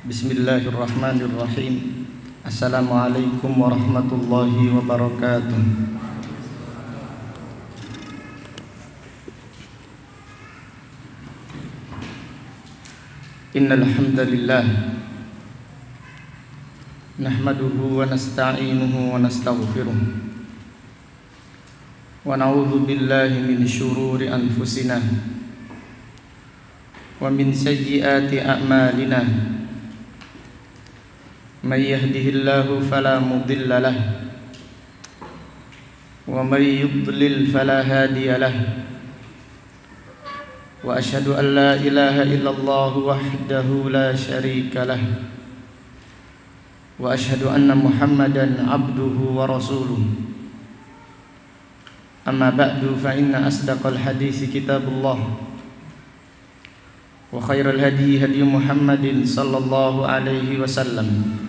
Bismillahirrahmanirrahim. Assalamualaikum warahmatullahi wabarakatuh. Innal hamdalillah nahmaduhu wa nasta'inuhu wa nastaghfiruh wa na'udzu billahi min syururi anfusina wa min sayyiati a'malina. Man yahdihillahu fala mudilla lahu wa man yudlil fala hadiya lahu. Wa asyhadu an la ilaha illallah wahdahu la syarika lahu wa asyhadu anna Muhammadan abduhu wa rasuluh. Amma ba'du, fa inna asdaqal hadits kitabullah wa khairal hadi hadi Muhammadin sallallahu alaihi wasallam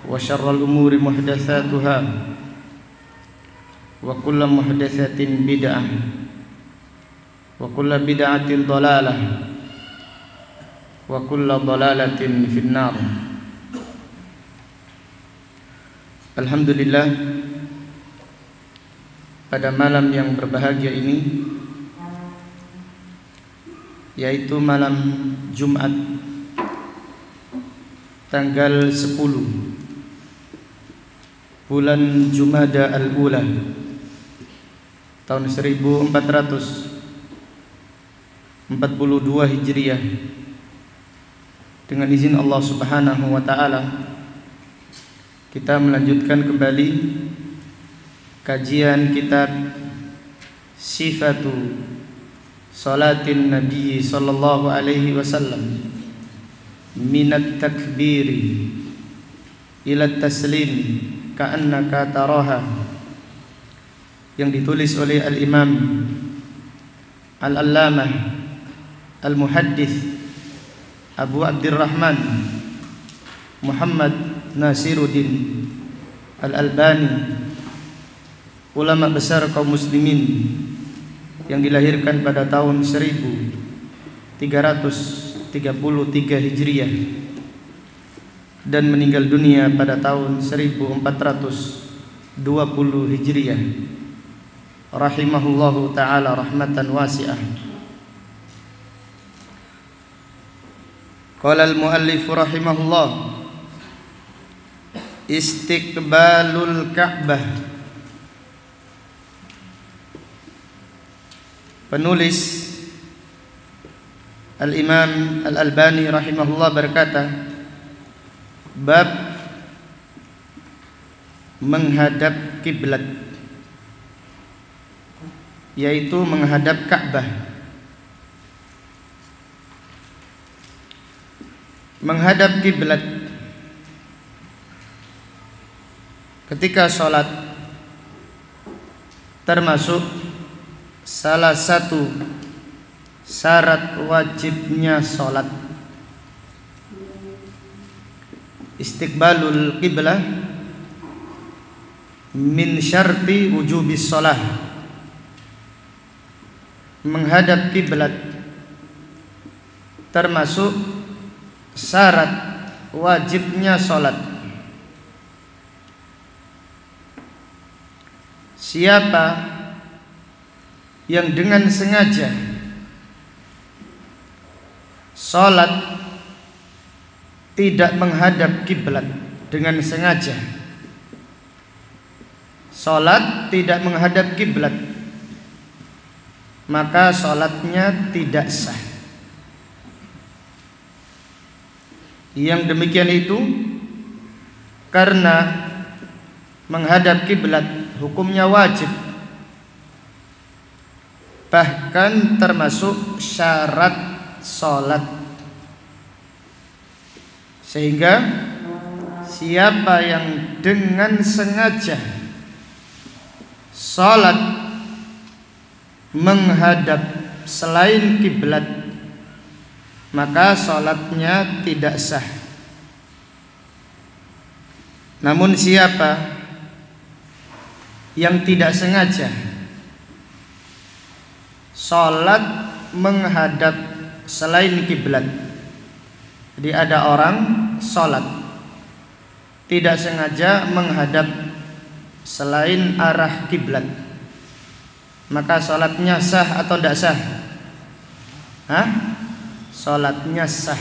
wa syarrul umuri muhdatsatuha wa kullu muhdatsatin bid'ah wa kullu bid'atin dhalalah wa kullu dhalalatin finnar. Alhamdulillah, pada malam yang berbahagia ini, yaitu malam Jumat tanggal 10 bulan Jumada al-Ula tahun 1442 Hijriah, dengan izin Allah Subhanahu wa taala kita melanjutkan kembali kajian kitab Sifatu Salatin Nabi sallallahu alaihi wasallam minat takbiri ila taslim ka'annaka taraha, yang ditulis oleh Al-Imam Al-Allamah Al-Muhaddits Abu Abdurrahman Muhammad Nasiruddin Al-Albani, ulama besar kaum muslimin yang dilahirkan pada tahun 1333 Hijriah dan meninggal dunia pada tahun 1420 Hijriah, rahimahullahu ta'ala rahmatan wasi'ah. Qala al-muallif rahimahullah, istiqbalul Ka'bah. Penulis Al-Imam Al-Albani rahimahullah berkata, bab menghadap kiblat, yaitu menghadap Ka'bah. Menghadap kiblat ketika sholat termasuk salah satu syarat wajibnya sholat. Istiqbalul qiblah min syarti wujubis sholah. Menghadap kiblat termasuk syarat wajibnya sholat. Siapa yang dengan sengaja sholat tidak menghadap kiblat, dengan sengaja sholat tidak menghadap kiblat, maka sholatnya tidak sah. Yang demikian itu karena menghadap kiblat hukumnya wajib, bahkan termasuk syarat sholat. Sehingga siapa yang dengan sengaja sholat menghadap selain kiblat, maka sholatnya tidak sah. Namun siapa yang tidak sengaja sholat menghadap selain kiblat, Jadi ada orang sholat tidak sengaja menghadap selain arah kiblat, maka sholatnya sah atau tidak sah? Sholatnya sah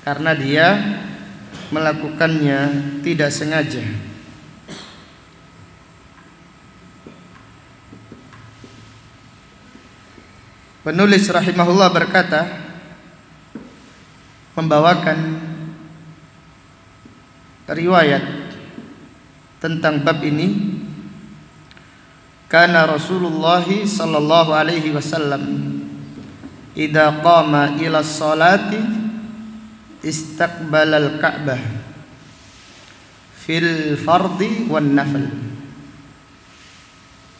karena dia melakukannya tidak sengaja. Penulis rahimahullah berkata, membawakan riwayat tentang bab ini, kana Rasulullah sallallahu alaihi wasallam idza qama ila sholati istaqbala al-Ka'bah fil fardi wan nafl.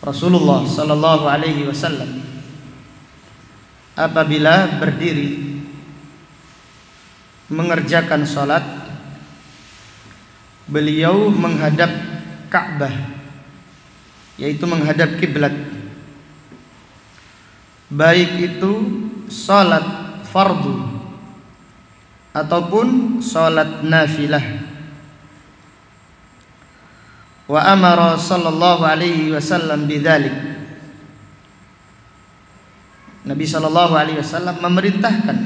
Rasulullah sallallahu alaihi wasallam apabila berdiri mengerjakan salat, beliau menghadap Ka'bah, yaitu menghadap kiblat, baik itu salat fardu ataupun salat nafilah. Wa amara sallallahu alaihi wasallam bidzalik. Nabi sallallahu alaihi wasallam memerintahkan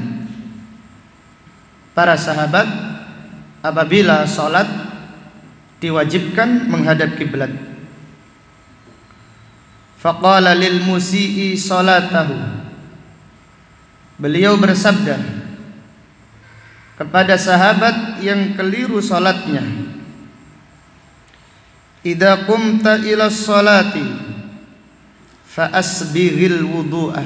para sahabat apabila salat diwajibkan menghadap kiblat. Faqala lil musii salatahu. Beliau bersabda kepada sahabat yang keliru salatnya, idza qumta ila sholati fa asbighil wudu'a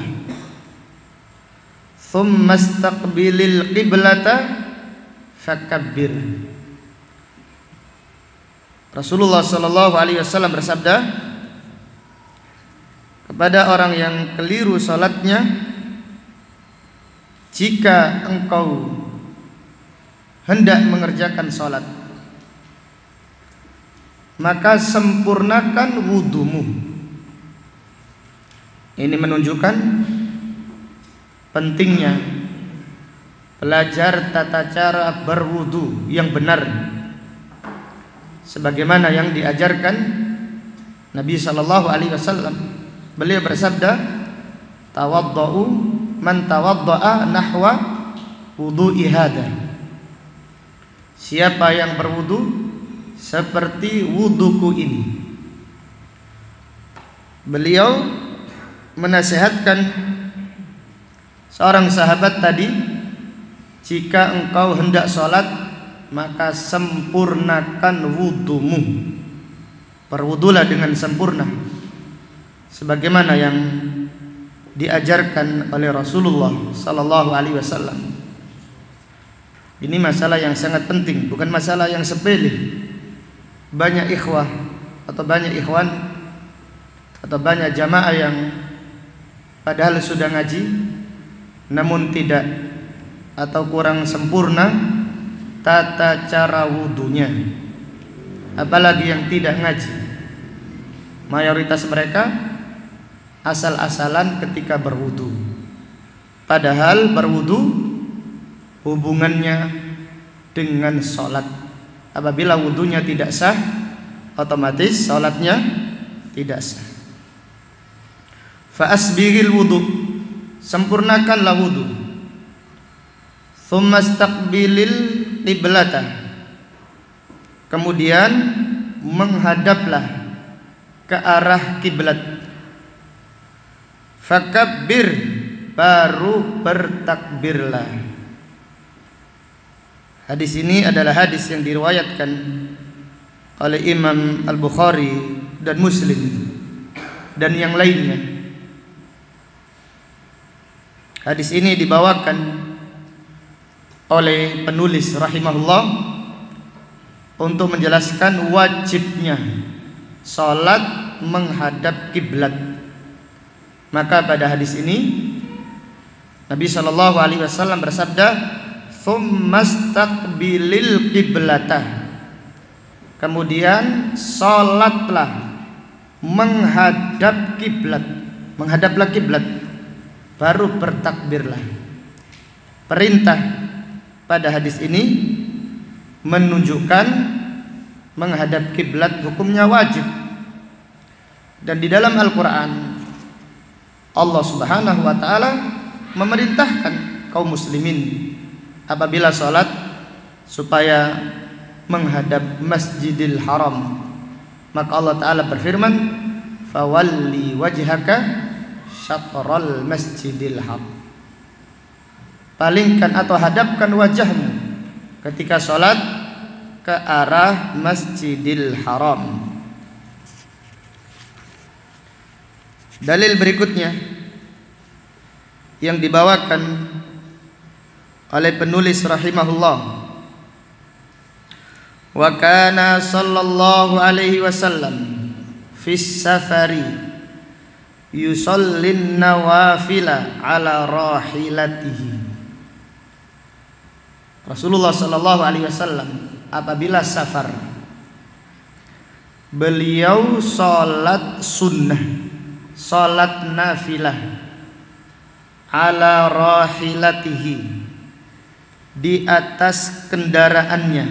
thumma istaqbilil qiblata fakabbir. Rasulullah sallallahu alaihi wasallam bersabda kepada orang yang keliru salatnya, jika engkau hendak mengerjakan salat, maka sempurnakan wudumu. Ini menunjukkan pentingnya belajar tata cara berwudu yang benar, sebagaimana yang diajarkan Nabi sallallahu alaihi wasallam. Beliau bersabda, tawaddau man tawaddaa nahwa wudu'i hada. Siapa yang berwudu seperti wuduku ini. Beliau menasihatkan seorang sahabat tadi, jika engkau hendak sholat, maka sempurnakan wudumu. Berwudulah dengan sempurna, sebagaimana yang diajarkan oleh Rasulullah sallallahu alaihi wasallam. Ini masalah yang sangat penting, bukan masalah yang sepele. Banyak ikhwah atau banyak ikhwan atau banyak jamaah yang padahal sudah ngaji namun tidak atau kurang sempurna tata cara wudunya, apalagi yang tidak ngaji. Mayoritas mereka asal-asalan ketika berwudu, padahal berwudu hubungannya dengan sholat. Apabila wudunya tidak sah, otomatis sholatnya tidak sah. Fa asbighil wudu, sempurnakanlah wudu. Tsumma istaqbilil qiblata, kemudian menghadaplah ke arah kiblat. Fakabbir, baru bertakbirlah. Hadis ini adalah hadis yang diriwayatkan oleh Imam Al-Bukhari dan Muslim dan yang lainnya. Hadis ini dibawakan oleh penulis rahimahullah untuk menjelaskan wajibnya salat menghadap kiblat. Maka pada hadis ini Nabi sallallahu alaihi wasallam bersabda, "Tsumastaqbilil qiblata." Kemudian salatlah menghadap kiblat, menghadaplah kiblat, baru bertakbirlah. Perintah pada hadis ini menunjukkan menghadap kiblat hukumnya wajib. Dan di dalam Al-Qur'an Allah Subhanahu wa taala memerintahkan kaum muslimin apabila salat supaya menghadap Masjidil Haram. Maka Allah taala berfirman, "Fawalli wajhaka syatral Masjidil Haram." Palingkan atau hadapkan wajahmu ketika salat ke arah Masjidil Haram. Dalil berikutnya yang dibawakan oleh penulis rahimahullah, wa kana sallallahu alaihi wasallam fis safari yusallin nawafila ala rahilatihi. Rasulullah sallallahu alaihi wasallam apabila safar, beliau salat sunnah, salat nafilah ala rahilatihi, di atas kendaraannya,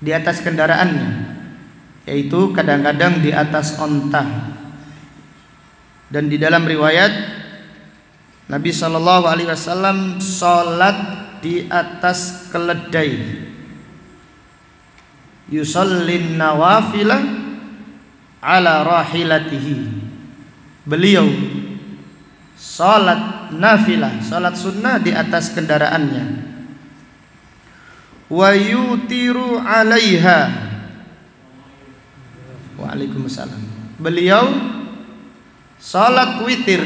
di atas kendaraannya, yaitu kadang-kadang di atas onta. Dan di dalam riwayat Nabi sallallahu alaihi wasallam salat di atas keledai. Yusallin nawafila ala rahilatihi. Beliau salat nafilah, salat sunnah di atas kendaraannya. Wa yutiru alaiha. Waalaikumsalam. Beliau salat witir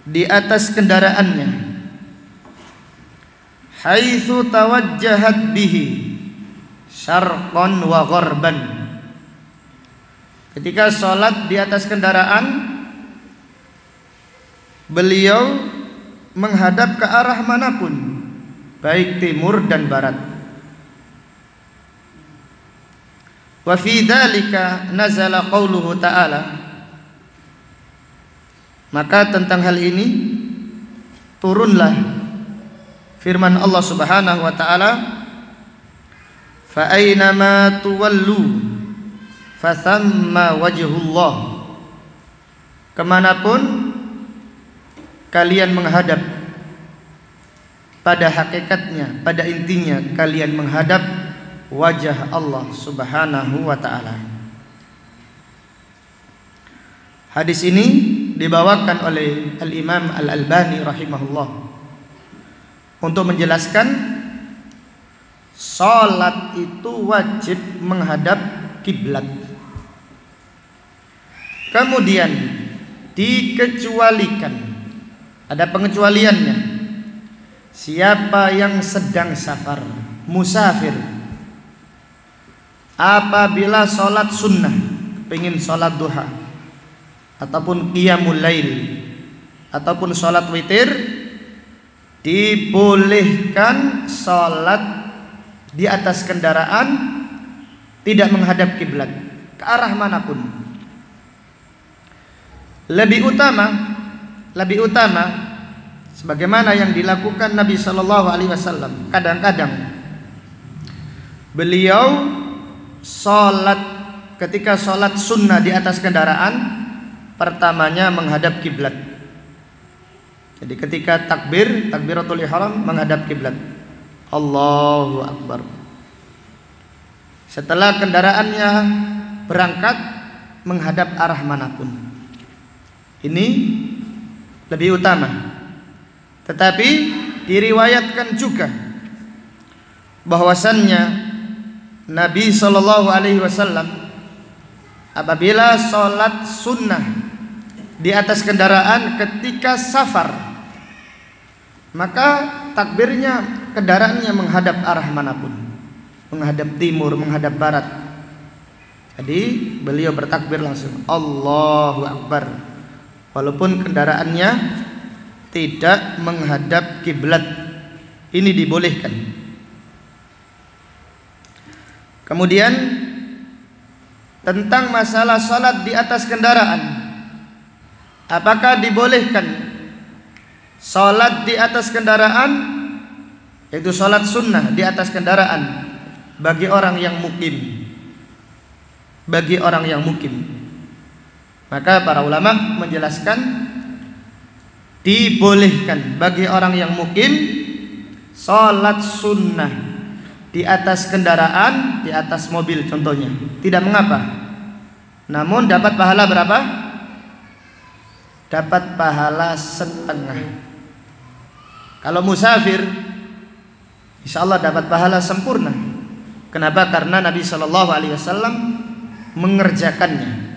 di atas kendaraannya, haitsu tawajjahat bihi syarqan wa gharban. Ketika salat di atas kendaraan, beliau menghadap ke arah manapun, baik timur dan barat. Wa fi dzalika nazala qauluhu ta'ala. Maka tentang hal ini turunlah firman Allah Subhanahu wa taala, fa aina ma tuwallu fa thamma wajhullah. Kemanapun kalian menghadap, pada hakikatnya, pada intinya kalian menghadap wajah Allah Subhanahu wa taala. Hadis ini dibawakan oleh Al-Imam Al-Albani rahimahullah untuk menjelaskan salat itu wajib menghadap kiblat. Kemudian dikecualikan, ada pengecualiannya, siapa yang sedang safar, musafir, apabila salat sunnah, pengen salat duha ataupun qiyamul lail ataupun salat witir, dibolehkan salat di atas kendaraan tidak menghadap kiblat ke arah manapun. Lebih utama sebagaimana yang dilakukan Nabi sallallahu alaihi wasallam. Kadang-kadang beliau salat, ketika salat sunnah di atas kendaraan, pertamanya menghadap kiblat. Jadi ketika takbiratul ihram menghadap kiblat. Allahu akbar. Setelah kendaraannya berangkat menghadap arah manapun. Ini lebih utama. Tetapi diriwayatkan juga bahwasannya Nabi sallallahu alaihi wasallam apabila salat sunnah di atas kendaraan ketika safar, maka takbirnya kendaraannya menghadap arah manapun, menghadap timur, menghadap barat. Jadi beliau bertakbir langsung Allahu akbar, walaupun kendaraannya tidak menghadap kiblat. Ini dibolehkan. Kemudian tentang masalah salat di atas kendaraan, apakah dibolehkan Salat di atas kendaraan, yaitu salat sunnah di atas kendaraan bagi orang yang mukim. Bagi orang yang mukim. Maka para ulama menjelaskan dibolehkan bagi orang yang mukim salat sunnah di atas kendaraan, di atas mobil contohnya. Tidak mengapa. Namun dapat pahala berapa? Dapat pahala setengah. Kalau musafir, insya Allah dapat pahala sempurna. Kenapa? Karena Nabi SAW mengerjakannya.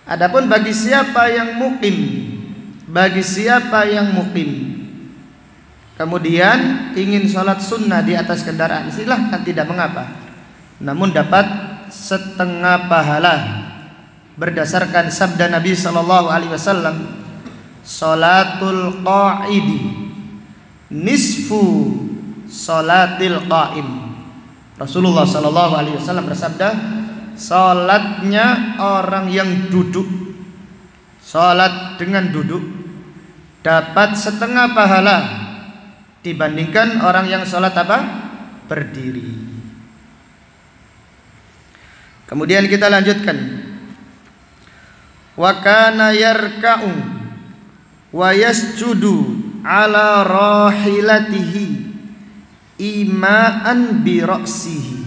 Adapun bagi siapa yang mukim, kemudian ingin sholat sunnah di atas kendaraan, silahkan, tidak mengapa. Namun dapat setengah pahala berdasarkan sabda Nabi SAW, sholatul qa'idi nisfu sholatil qa'im. Rasulullah SAW bersabda, salatnya orang yang duduk, salat dengan duduk, dapat setengah pahala dibandingkan orang yang salat apa? Berdiri. Kemudian kita lanjutkan. Wa kana yarka'u wa yasjudu ala rahilatihi ima'an bi ra'sihi.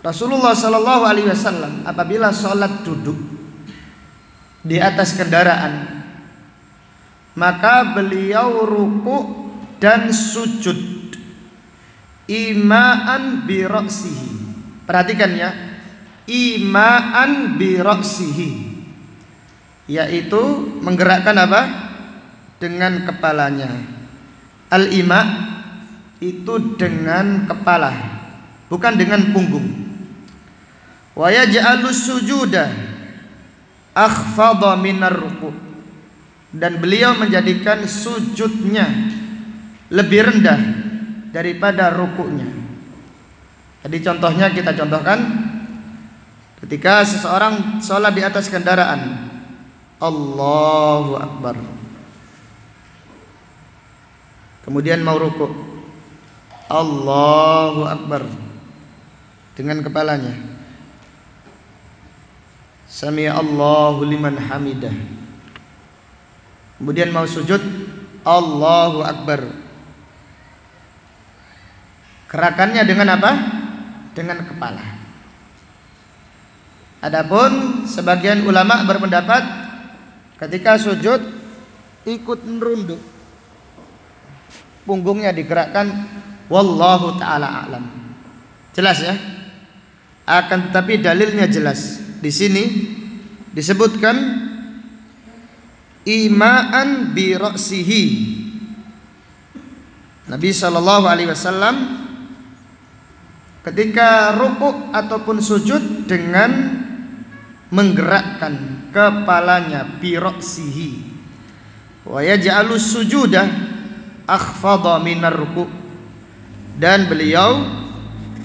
Rasulullah SAW apabila sholat duduk di atas kendaraan, maka beliau ruku dan sujud ima'an bi ra'sihi. Perhatikan ya, ima'an bi ra'sihi, yaitu menggerakkan apa? Dengan kepalanya. Al-ima' itu dengan kepala, bukan dengan punggung. Wa yaj'alus sujuda akhfadha minar ruku', dan beliau menjadikan sujudnya lebih rendah daripada rukuknya. Jadi contohnya kita contohkan ketika seseorang sholat di atas kendaraan, Allahu Akbar, kemudian mau rukuk, Allahu Akbar dengan kepalanya, Sami Allahu liman hamidah, kemudian mau sujud, Allahu Akbar. Gerakannya dengan apa? Dengan kepala. Adapun sebagian ulama berpendapat ketika sujud ikut merunduk, punggungnya digerakkan, wallahu taala a'lam. Jelas ya? Akan tetapi dalilnya jelas. Di sini disebutkan ima'an bi ra'sihi. Nabi SAW ketika rukuk ataupun sujud dengan menggerakkan kepalanya, bi ra'sihi. Wa yaj'alus sujuda akhfadha minar ruku', dan beliau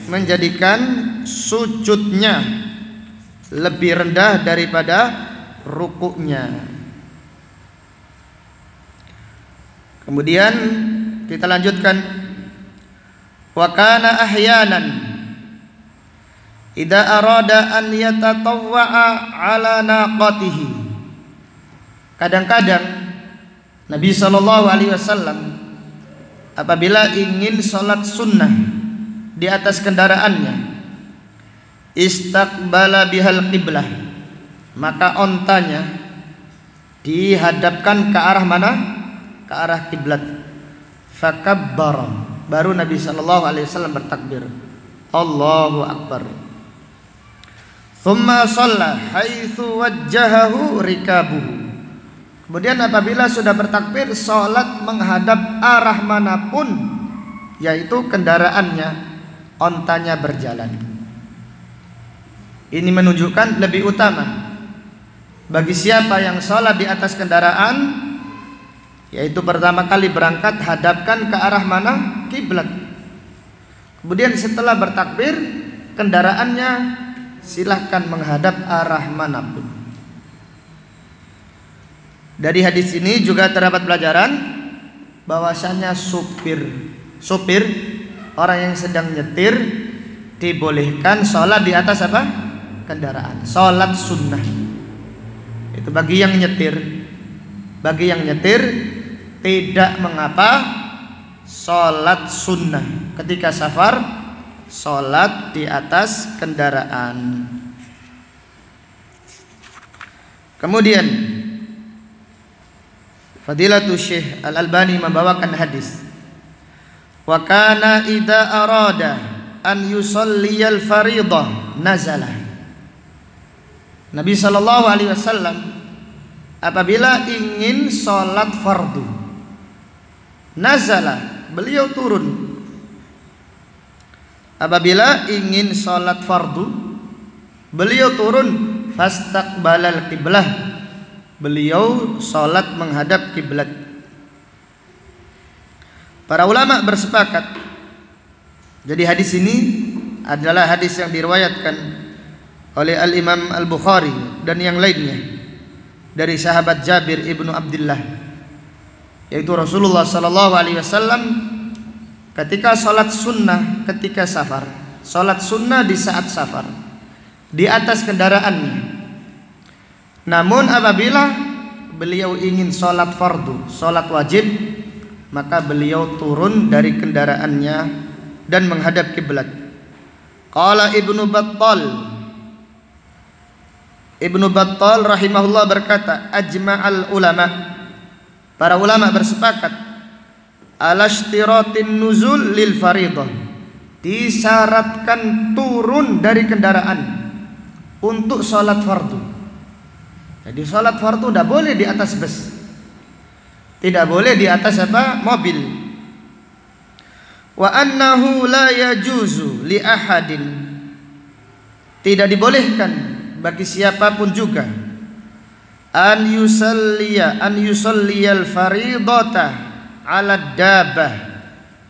menjadikan sujudnya lebih rendah daripada rukuknya. Kemudian kita lanjutkan. Wa kana ahyanan idza arada an yatatawwa'a ala naqatihi. Kadang-kadang Nabi SAW apabila ingin sholat sunnah di atas kendaraannya, istaqbala bihal qiblah, maka ontanya dihadapkan ke arah mana? Ke arah kiblat. Fakabbara, baru Nabi SAW bertakbir, Allahu Akbar. Thumma shalla haitsu wajjahahu rikabuhu. Kemudian apabila sudah bertakbir, sholat menghadap arah manapun, yaitu kendaraannya, ontanya berjalan. Ini menunjukkan lebih utama bagi siapa yang sholat di atas kendaraan, yaitu pertama kali berangkat hadapkan ke arah mana? Kiblat. Kemudian setelah bertakbir, kendaraannya silahkan menghadap arah manapun. Dari hadis ini juga terdapat pelajaran bahwasanya supir orang yang sedang nyetir dibolehkan sholat di atas apa? Kendaraan. Sholat sunnah. Itu bagi yang nyetir. Bagi yang nyetir tidak mengapa sholat sunnah ketika safar, sholat di atas kendaraan. Kemudian Fadilatul Syekh Al-Albani membawakan hadis, wa kana idza arada an yusalliyal fariḍah nazalah. Nabi sallallahu alaihi wasallam apabila ingin salat fardu, nazalah, beliau turun. Apabila ingin salat fardu, beliau turun, fastaqbalal qiblah, beliau salat menghadap kiblat. Para ulama bersepakat, jadi hadis ini adalah hadis yang diriwayatkan oleh Al-Imam Al-Bukhari dan yang lainnya dari sahabat Jabir ibnu Abdullah, yaitu Rasulullah sallallahu alaihi wasallam ketika salat sunnah ketika safar, salat sunnah di saat safar di atas kendaraannya. Namun apabila beliau ingin salat fardu, salat wajib, maka beliau turun dari kendaraannya dan menghadap kiblat. Qala Ibnu Battal rahimahullah berkata, ajma'al ulama, para ulama bersepakat ala ishtiratin nuzul lil fariḍah, disyaratkan turun dari kendaraan untuk salat fardu. Jadi salat fardu tidak boleh di atas bus, tidak boleh di atas apa? Mobil. Wa annahu la yajuzu li ahadin, tidak dibolehkan bagi siapapun juga an yusalliyal fariḍata 'ala dabah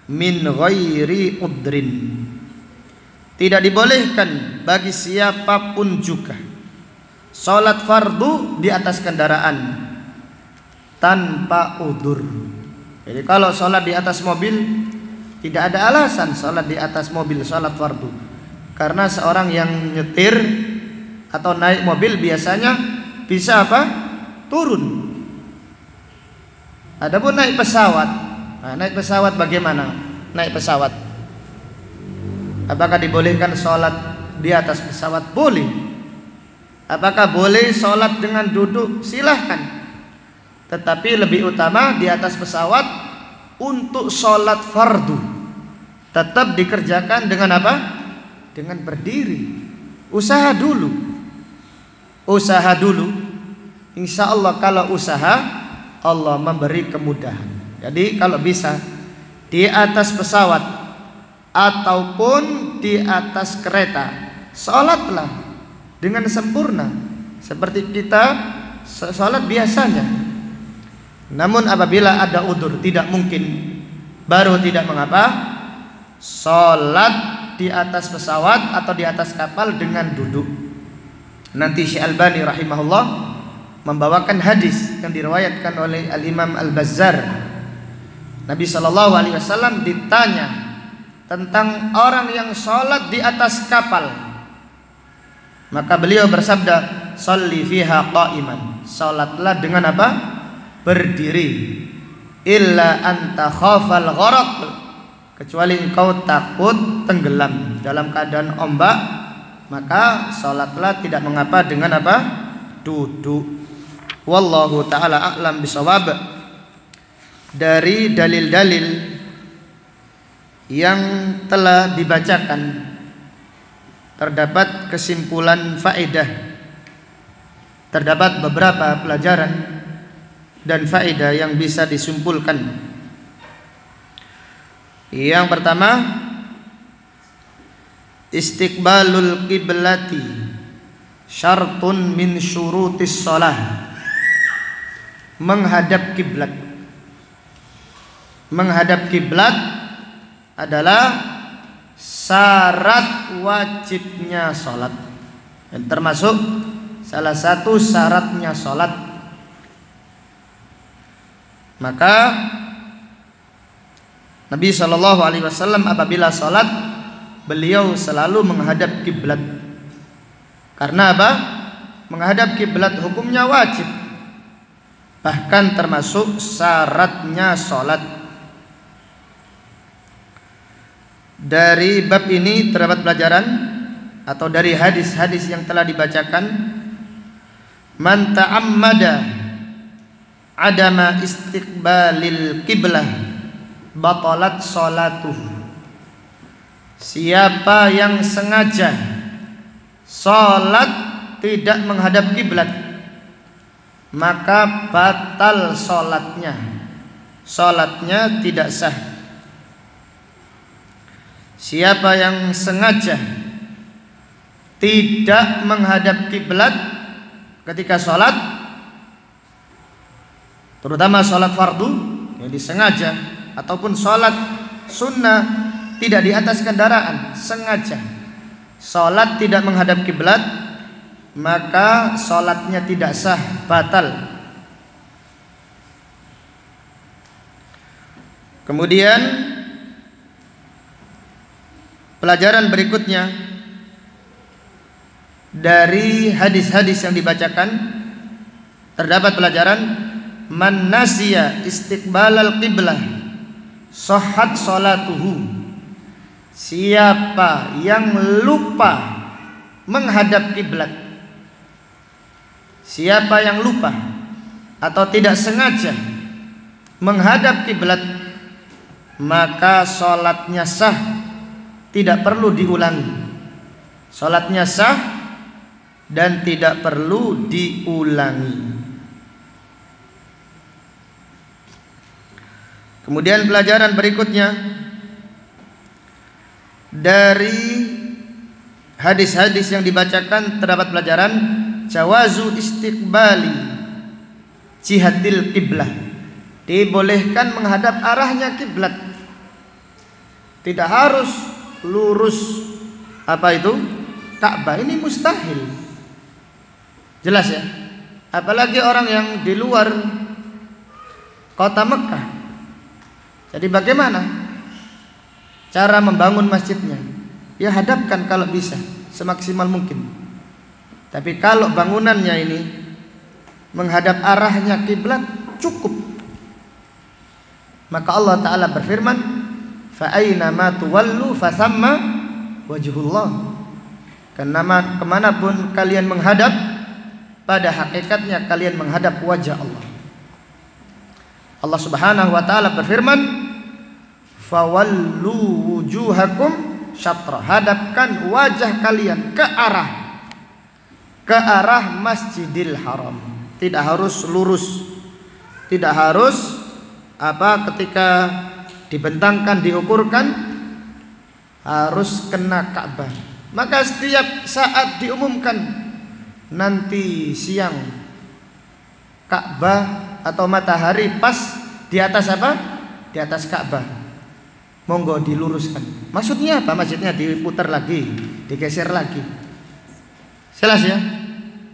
min ghairi udrin, tidak dibolehkan bagi siapapun juga salat fardu di atas kendaraan tanpa udur. Jadi kalau salat di atas mobil tidak ada alasan salat di atas mobil salat fardu, karena seorang yang nyetir atau naik mobil biasanya bisa apa? Turun. Adapun naik pesawat, naik pesawat bagaimana? Naik pesawat, apakah dibolehkan sholat di atas pesawat? Boleh. Apakah boleh sholat dengan duduk? Silahkan. Tetapi lebih utama di atas pesawat untuk sholat fardu tetap dikerjakan dengan apa? Dengan berdiri. Usaha dulu. Insya Allah kalau usaha, Allah memberi kemudahan. Jadi kalau bisa di atas pesawat ataupun di atas kereta, sholatlah dengan sempurna seperti kita sholat biasanya. Namun apabila ada udzur tidak mungkin, baru tidak mengapa sholat di atas pesawat atau di atas kapal dengan duduk. Nanti Syekh Albani rahimahullah membawakan hadis yang diriwayatkan oleh Al-Imam Al-Bazzar. Nabi SAW ditanya tentang orang yang sholat di atas kapal, maka beliau bersabda, sholli fiha qa'iman, sholatlah dengan apa? Berdiri. Illa anta khafal gharaq, kecuali engkau takut tenggelam dalam keadaan ombak, maka sholatlah tidak mengapa dengan apa? Duduk. Wallahu ta'ala a'lam bisawab. Dari dalil-dalil yang telah dibacakan terdapat kesimpulan faedah, terdapat beberapa pelajaran dan faedah yang bisa disimpulkan. Yang pertama, istiqbalul qiblati syartun min syurutis shalah. Menghadap kiblat. Menghadap kiblat adalah syarat wajibnya salat, dan termasuk salah satu syaratnya salat. Maka Nabi Shallallahu Alaihi Wasallam apabila sholat, beliau selalu menghadap kiblat. Karena apa? Menghadap kiblat hukumnya wajib, bahkan termasuk syaratnya sholat. Dari bab ini terdapat pelajaran atau dari hadis-hadis yang telah dibacakan, man ta'ammada adama istiqbalil qiblah batalat sholatuh. Siapa yang sengaja sholat tidak menghadap kiblat, maka batal sholatnya, sholatnya tidak sah. Siapa yang sengaja tidak menghadap kiblat ketika sholat, terutama sholat fardu yang disengaja, ataupun sholat sunnah tidak di atas kendaraan, sengaja sholat tidak menghadap kiblat, maka sholatnya tidak sah, batal. Kemudian pelajaran berikutnya dari hadis-hadis yang dibacakan, terdapat pelajaran man nasiya istiqbalal qiblah sahhat salatuhu. Siapa yang lupa menghadap kiblat, siapa yang lupa atau tidak sengaja menghadap kiblat, maka sholatnya sah, tidak perlu diulangi. Sholatnya sah dan tidak perlu diulangi. Kemudian pelajaran berikutnya dari hadis-hadis yang dibacakan, terdapat pelajaran jawazu istiqbali jihadil qiblah. Dibolehkan menghadap arahnya kiblat, tidak harus lurus apa itu Ka'bah. Ini mustahil, jelas ya. Apalagi orang yang di luar kota Mekah. Jadi bagaimana cara membangun masjidnya? Ya hadapkan kalau bisa semaksimal mungkin. Tapi kalau bangunannya ini menghadap arahnya kiblat, cukup. Maka Allah Ta'ala berfirman, fa aina ma tuwallu fasamma wajhullah. Kemanapun kalian menghadap, pada hakikatnya kalian menghadap wajah Allah. Allah Subhanahu wa Ta'ala berfirman, fawallu wujuhakum syatra. Hadapkan wajah kalian ke arah Masjidil Haram. Tidak harus lurus, tidak harus ketika dibentangkan, diukurkan harus kena Ka'bah. Maka setiap saat diumumkan nanti siang Ka'bah atau matahari pas di atas di atas Ka'bah, monggo diluruskan. Maksudnya apa? Masjidnya diputar lagi, digeser lagi. Jelas ya?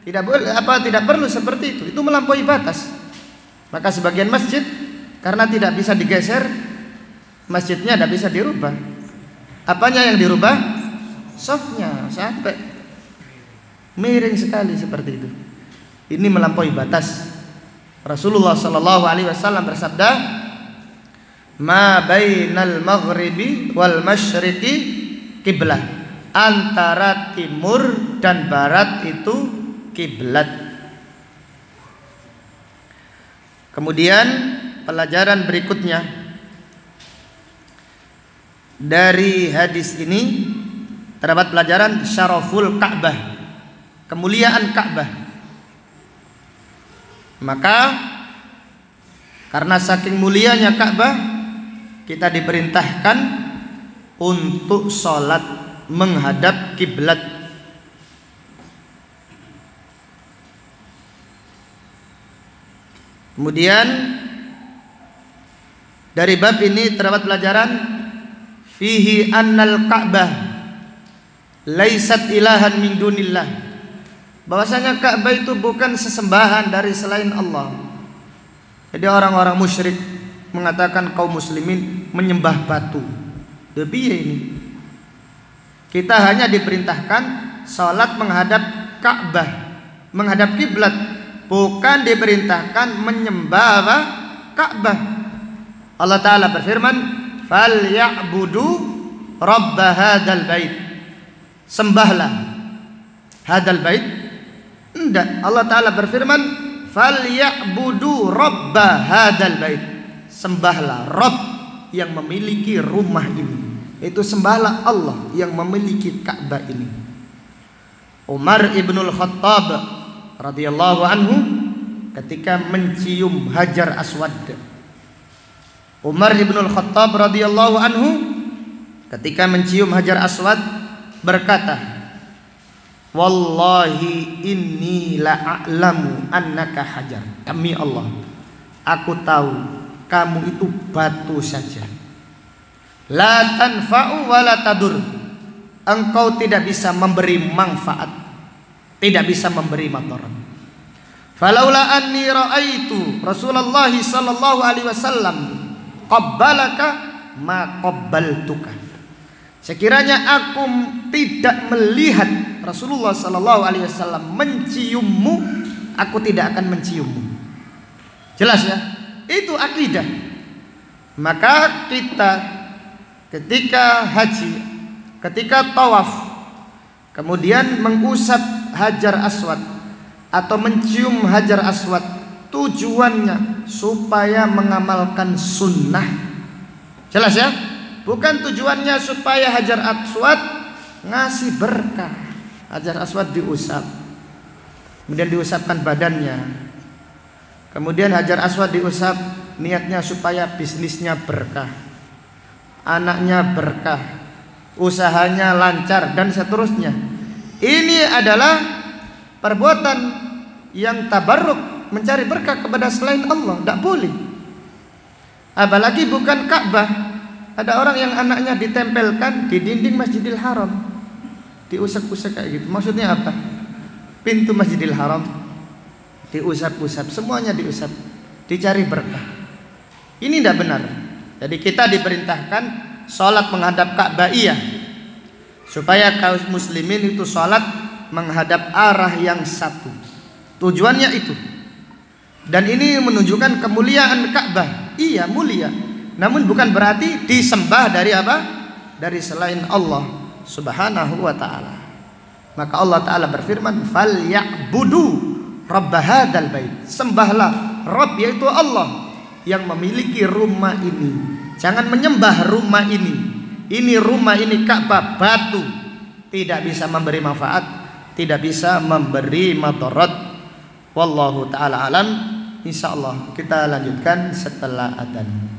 Tidak boleh, tidak perlu seperti itu melampaui batas. Maka sebagian masjid karena tidak bisa digeser, masjidnya tidak bisa dirubah. Apanya yang dirubah? Safnya, sampai miring sekali seperti itu. Ini melampaui batas. Rasulullah Shallallahu Alaihi Wasallam bersabda, ma bainal maghribi wal masyriqi kiblat. Antara timur dan barat itu kiblat. Kemudian pelajaran berikutnya dari hadis ini, terdapat pelajaran syaraful Ka'bah, kemuliaan Ka'bah. Maka karena saking mulianya Ka'bah, kita diperintahkan untuk sholat menghadap kiblat. Kemudian dari bab ini terdapat pelajaran fihi annal Ka'bah laisat ilahan min dunillah. Bahwasanya Ka'bah itu bukan sesembahan dari selain Allah. Jadi orang-orang musyrik mengatakan kaum muslimin menyembah batu. Depiye ini? Kita hanya diperintahkan salat menghadap Ka'bah, menghadap kiblat, bukan diperintahkan menyembah apa? Ka'bah. Allah Ta'ala berfirman, "Falyabudu rabb hadzal bait." Sembahlah hadzal bait. Enggak, Allah Ta'ala berfirman, "Falyabudu rabb hadzal bait." Sembahlah Rabb yang memiliki rumah ini. Itu sembahlah Allah yang memiliki Ka'bah ini. Umar ibnul Khattab radhiyallahu anhu ketika mencium Hajar Aswad. Umar ibnul Khattab radhiyallahu anhu ketika mencium Hajar Aswad berkata, "Wallahi inni la'alamu annaka hajar." Demi Allah, aku tahu kamu itu batu saja. La tanfa'u wa la tadur. Engkau tidak bisa memberi manfaat, tidak bisa memberi madarat. Falaula anni ra'aitu Rasulullah sallallahu alaihi wasallam qabbalaka ma qabbaltuka. Sekiranya aku tidak melihat Rasulullah sallallahu alaihi wasallam menciummu, aku tidak akan menciummu. Jelas ya? Itu akidah. Maka kita ketika haji, ketika tawaf, kemudian mengusap Hajar Aswad atau mencium Hajar Aswad, tujuannya supaya mengamalkan sunnah. Jelas ya? Bukan tujuannya supaya Hajar Aswad ngasih berkah. Hajar Aswad diusap, kemudian diusapkan badannya. Kemudian Hajar Aswad diusap, niatnya supaya bisnisnya berkah, anaknya berkah, usahanya lancar, dan seterusnya. Ini adalah perbuatan yang tabarruk, mencari berkah kepada selain Allah. Tidak boleh. Apalagi bukan Ka'bah. Ada orang yang anaknya ditempelkan di dinding Masjidil Haram, diusap-usap kayak gitu. Maksudnya apa? Pintu Masjidil Haram diusap-usap, semuanya diusap, dicari berkah. Ini tidak benar. Jadi kita diperintahkan sholat menghadap Ka'bah, iya, supaya kaum muslimin itu sholat menghadap arah yang satu. Tujuannya itu. Dan ini menunjukkan kemuliaan Ka'bah. Iya, mulia. Namun bukan berarti disembah dari apa? Dari selain Allah Subhanahu wa ta'ala. Maka Allah Ta'ala berfirman, "Falyabudu rabb hadzal bait." Sembahlah Rabb, yaitu Allah yang memiliki rumah ini. Jangan menyembah rumah ini. Ini rumah ini Ka'bah, batu, tidak bisa memberi manfaat, tidak bisa memberi madarat. Wallahu taala alam. Insyaallah kita lanjutkan setelah adzan.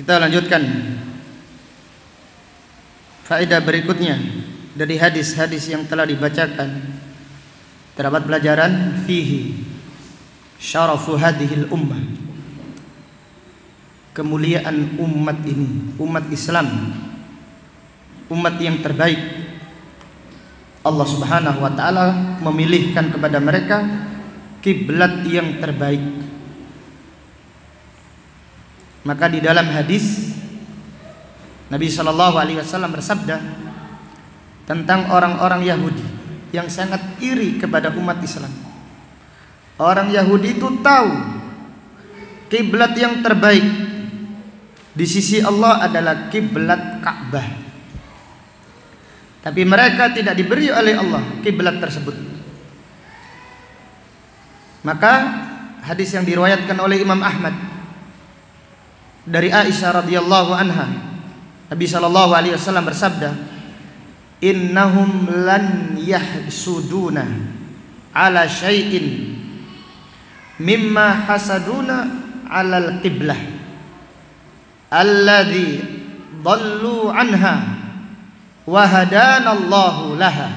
Kita lanjutkan faedah berikutnya dari hadis-hadis yang telah dibacakan. Terdapat pelajaran fihi syarafu hadhil ummah, kemuliaan umat ini, umat Islam, umat yang terbaik. Allah Subhanahu wa taala memilihkan kepada mereka kiblat yang terbaik. Maka di dalam hadis Nabi sallallahu alaihi wasallam bersabda tentang orang-orang Yahudi yang sangat iri kepada umat Islam. Orang Yahudi itu tahu kiblat yang terbaik di sisi Allah adalah kiblat Ka'bah. Tapi mereka tidak diberi oleh Allah kiblat tersebut. Maka hadis yang diriwayatkan oleh Imam Ahmad dari Aisyah radhiyallahu anha, Nabi sallallahu alaihi wasallam bersabda, "Innahum lan yahsuduna ala syai'in mimma hasaduna 'alal qiblah alladzi dhallu anha wa hadanallahu laha."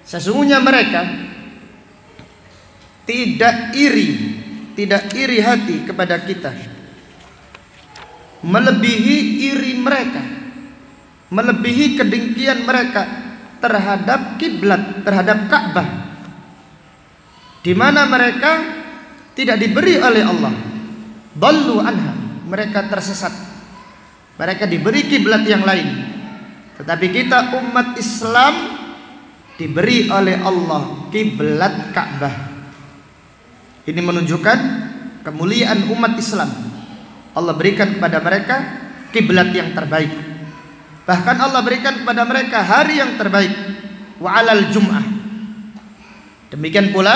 Sesungguhnya mereka tidak iri hati kepada kita, melebihi iri mereka, melebihi kedengkian mereka terhadap kiblat, terhadap Ka'bah, di mana mereka tidak diberi oleh Allah. Dhallu anha, mereka tersesat, mereka diberi kiblat yang lain. Tetapi kita umat Islam diberi oleh Allah kiblat Ka'bah. Ini menunjukkan kemuliaan umat Islam. Allah berikan kepada mereka kiblat yang terbaik. Bahkan Allah berikan kepada mereka hari yang terbaik, wa 'alal jum'ah. Demikian pula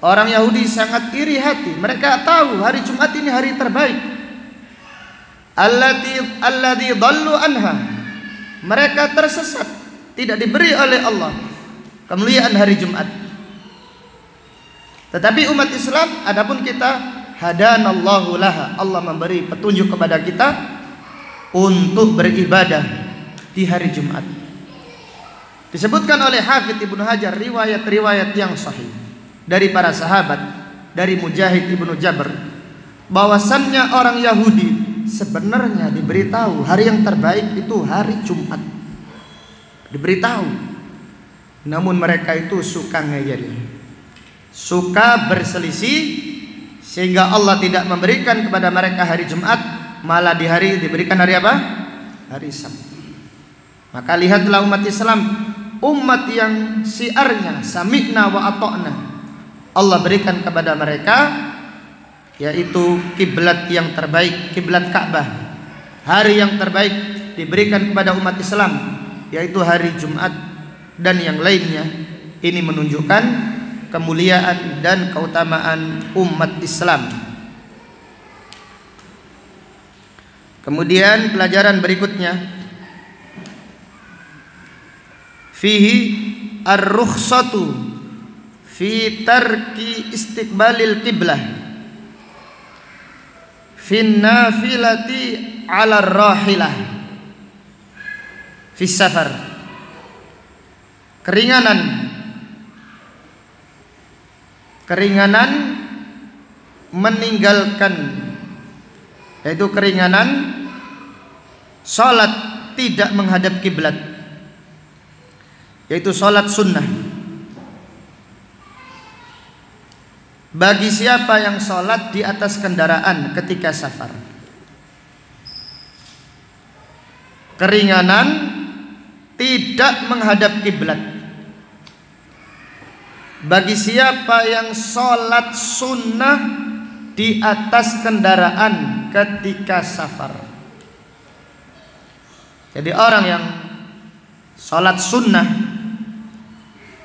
orang Yahudi sangat iri hati. Mereka tahu hari Jumat ini hari terbaik. Alladzi dhallu anha. Mereka tersesat, tidak diberi oleh Allah kemuliaan hari Jumat. Tetapi umat Islam, adapun kita, hadanallahu laha, Allah memberi petunjuk kepada kita untuk beribadah di hari Jumat. Disebutkan oleh Hafidz Ibnu Hajar riwayat-riwayat yang sahih dari para sahabat, dari Mujahid Ibnu Jabr, bahwasannya orang Yahudi sebenarnya diberitahu hari yang terbaik itu hari Jumat. Diberitahu, namun mereka itu suka ngeyel, suka berselisih, sehingga Allah tidak memberikan kepada mereka hari Jumat, malah diberikan hari apa? Hari Sabtu. Maka lihatlah umat Islam, umat yang syiarnya sami'na wa ata'na, Allah berikan kepada mereka yaitu kiblat yang terbaik, kiblat Ka'bah. Hari yang terbaik diberikan kepada umat Islam yaitu hari Jumat dan yang lainnya. Ini menunjukkan kemuliaan dan keutamaan umat Islam. Kemudian pelajaran berikutnya, fihi ar-rukhsatu fi tarki istiqbalil qiblah fin nafilati 'ala rahilah fi safar. Keringanan meninggalkan, yaitu keringanan salat tidak menghadap kiblat, yaitu salat sunnah. Bagi siapa yang salat di atas kendaraan ketika safar, keringanan tidak menghadap kiblat. Bagi siapa yang sholat sunnah di atas kendaraan ketika safar. Jadi orang yang sholat sunnah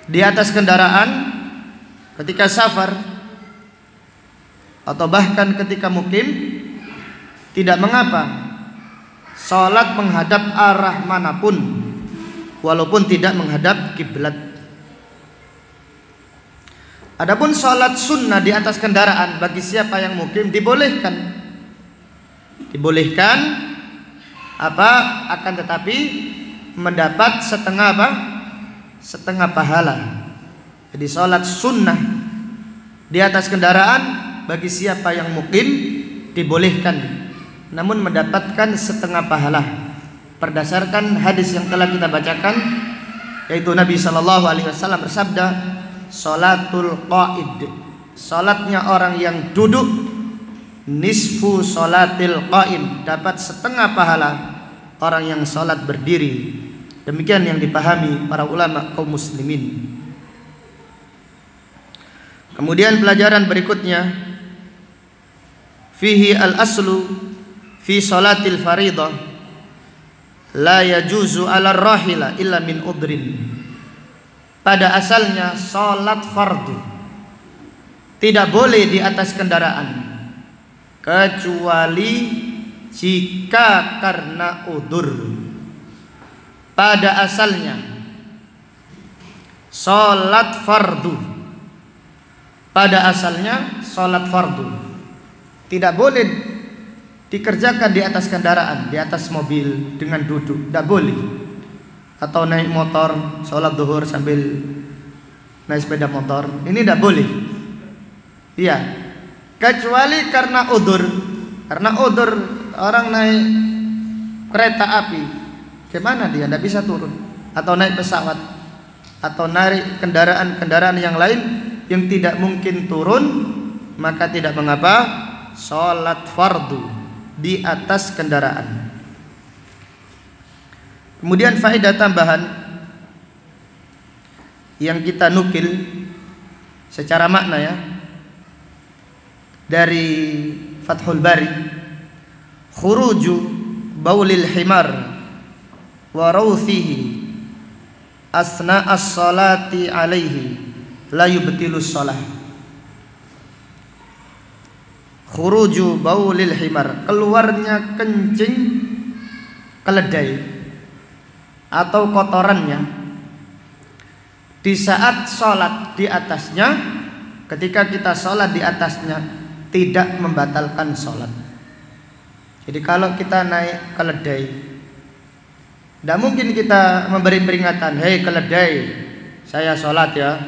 di atas kendaraan ketika safar atau bahkan ketika mukim, tidak mengapa sholat menghadap arah manapun walaupun tidak menghadap kiblat. Adapun sholat sunnah di atas kendaraan bagi siapa yang mukim dibolehkan. dibolehkan akan tetapi mendapat setengah pahala. Jadi sholat sunnah di atas kendaraan bagi siapa yang mukim dibolehkan, namun mendapatkan setengah pahala berdasarkan hadis yang telah kita bacakan, yaitu Nabi SAW bersabda, sholatul qaid, sholatnya orang yang duduk, nisfu sholatil qaim, dapat setengah pahala orang yang sholat berdiri. Demikian yang dipahami para ulama kaum muslimin. Kemudian pelajaran berikutnya, fihi al-aslu fi sholatil faridah la yajuzu ala rahila illa min udrin. Pada asalnya sholat fardu tidak boleh di atas kendaraan kecuali jika karena udur. Pada asalnya sholat fardu, pada asalnya sholat fardu tidak boleh dikerjakan di atas kendaraan, di atas mobil dengan duduk, tidak boleh. Atau naik motor sholat zuhur sambil naik sepeda motor, ini tidak boleh. Iya, kecuali karena udur. Karena udur, orang naik kereta api, gimana dia? Tidak bisa turun. Atau naik pesawat, atau naik kendaraan yang lain yang tidak mungkin turun, maka tidak mengapa sholat fardu di atas kendaraan. Kemudian faedah tambahan yang kita nukil secara makna ya dari Fathul Bari, khuruju baulil himar wa rawthihi asna as-salati alaihi la yubtilus shalah. Khuruju baulil himar, keluarnya kencing keledai atau kotorannya di saat sholat di atasnya, ketika kita sholat di atasnya tidak membatalkan sholat. Jadi kalau kita naik keledai, tidak mungkin kita memberi peringatan, hei keledai, saya sholat ya,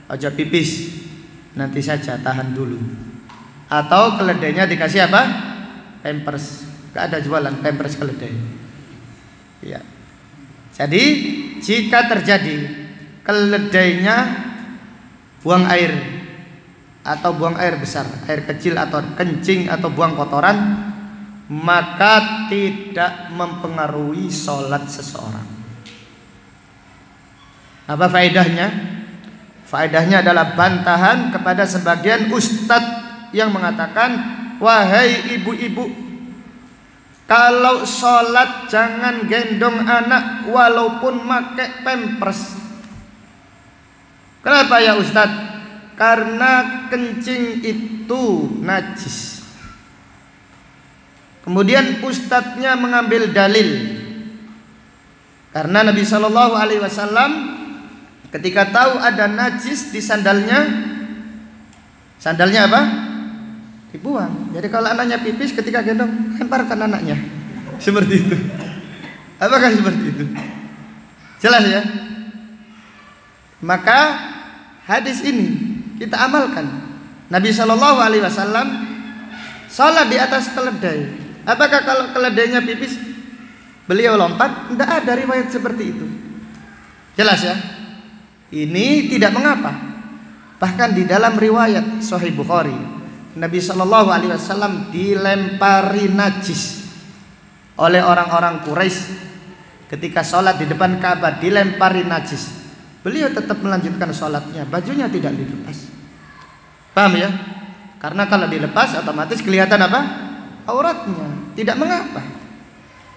aja pipis, nanti saja tahan dulu. Atau keledainya dikasih apa? Pampers. Gak ada jualan pampers keledai. Ya. Jadi jika terjadi keledainya buang air atau buang air besar, air kecil atau kencing atau buang kotoran, maka tidak mempengaruhi sholat seseorang. Apa faedahnya? Faedahnya adalah bantahan kepada sebagian ustadz yang mengatakan, wahai ibu-ibu, kalau sholat jangan gendong anak walaupun pakai pampers. Kenapa ya Ustadz? Karena kencing itu najis. Kemudian ustadznya mengambil dalil, karena Nabi SAW ketika tahu ada najis di sandalnya apa? Dibuang. Jadi kalau anaknya pipis ketika gendong, lemparkan anaknya. Seperti itu. Apakah seperti itu? Jelas ya? Maka hadis ini kita amalkan. Nabi SAW sholat di atas keledai. Apakah kalau keledainya pipis beliau lompat? Tidak ada riwayat seperti itu. Jelas ya? Ini tidak mengapa. Bahkan di dalam riwayat Sahih Bukhari, Nabi SAW dilempari najis oleh orang-orang Quraisy ketika sholat di depan Ka'bah, dilempari najis. Beliau tetap melanjutkan sholatnya, bajunya tidak dilepas. Paham ya? Karena kalau dilepas otomatis kelihatan apa? Auratnya. Tidak mengapa.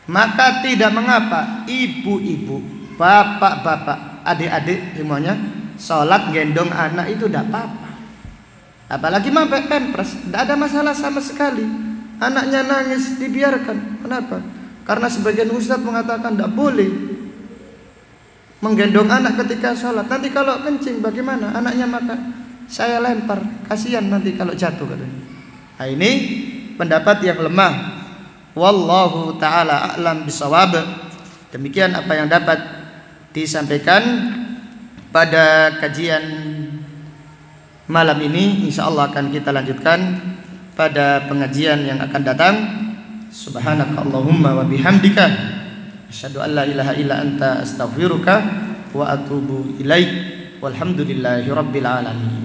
Maka tidak mengapa ibu-ibu, bapak-bapak, adik-adik semuanya sholat gendong anak itu tidak apa-apa. Apalagi pakai pampers, tidak ada masalah sama sekali. Anaknya nangis dibiarkan. Kenapa? Karena sebagian ustadz mengatakan tidak boleh menggendong anak ketika sholat. Nanti kalau kencing bagaimana? Anaknya makan, saya lempar, kasihan nanti kalau jatuh katanya. Nah, ini pendapat yang lemah. Wallahu ta'ala a'lam bisawab. Demikian apa yang dapat disampaikan pada kajian malam ini. Insyaallah akan kita lanjutkan pada pengajian yang akan datang. Subhanakallahumma wa bihamdika asyhadu an la ilaha illa anta astaghfiruka wa atubu ilaik. Walhamdulillahi rabbil alamin.